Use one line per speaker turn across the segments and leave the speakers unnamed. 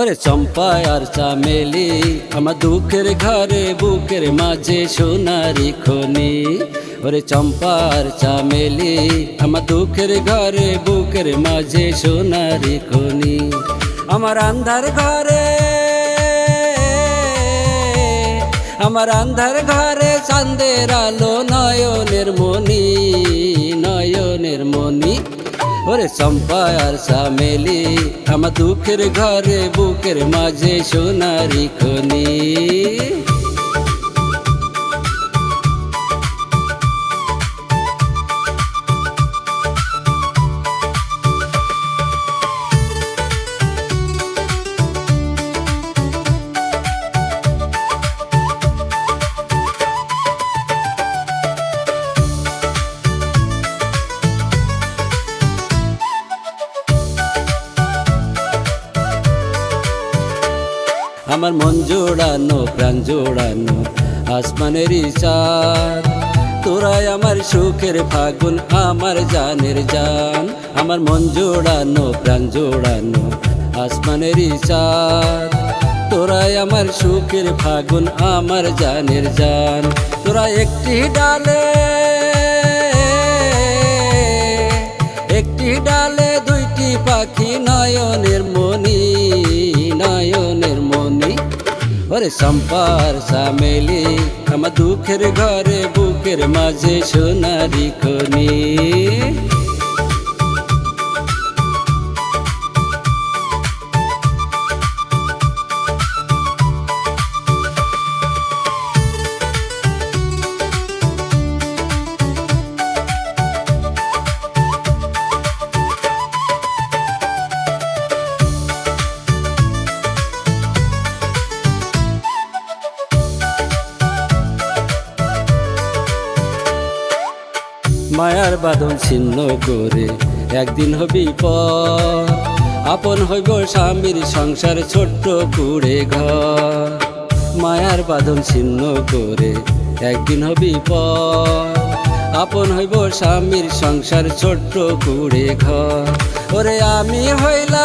ওরে চম্পা আর চামেলি আমার দুঃখের ঘরে বুকের মাঝে সোনারি খনি। ওরে চম্পা আর চামেলি আমার দুঃখের ঘরে বুকের মাঝে সোনারি খনি। আমার আন্ধার ঘরে আমার আন্ধার ঘরে চাঁদের আলো নয়নের মনি, নয়নের মনি। ওরে চম্পা আর চামেলি আমার দুঃখের ঘরে বুকের মাঝে সোনারি খনি। আমার মন জোড়ানো প্রাণ জোড়ানো আসমানেরই চাঁদ, তোরাই আমার সুখের ফাগুন আমার জানের জান। আমার মন জোড়ানো প্রাণ জোড়ানো আসমানেরই চাঁদ, তোরাই আমার সুখের ফাগুন আমার জানের জান। তোরা একটি ডালে একটি ডালে দুইটি পাখি নয়নের মনি, নয়নের মনি। ওরে চম্পা আর চামেলি আমার দুঃখের ঘরে বুকের মাঝে সোনারি খনি। মায়ার বাঁধন ছিন্ন করে একদিন হবি পর, আপন হইব স্বামীর সংসার ছোট্ট কুড়ে ঘর। মায়ার বাঁধন ছিন্ন করে একদিন হবি পর, আপন হইব স্বামীর সংসার ছোট্ট কুড়ে ঘর। ওরে আমি হইলাম,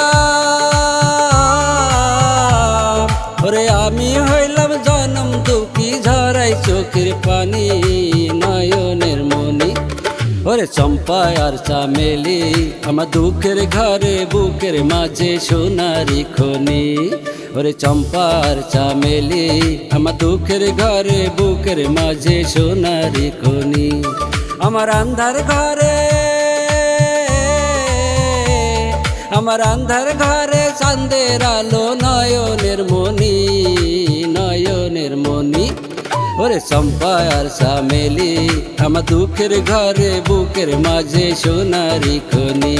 ওরে আমি হইলাম জনম দুঃখী ঝরাই চোখের পানি নয়নের মনি। ওরে চম্পা আর চামেলি আমার দুঃখের ঘরে বুকের মাঝে সোনারি খনি। ওরে চম্পা আর চামেলি আমার দুঃখের ঘরে বুকের মাঝে সোনারি খনি। আমার আন্ধার ঘরে আমার আন্ধার ঘরে চাঁদের আলো নয়নের মনি, নয়নের মনি। ওরে চম্পা আর চামেলি আমার দুঃখের ঘরে বুকের মাঝে সোনারি খনি।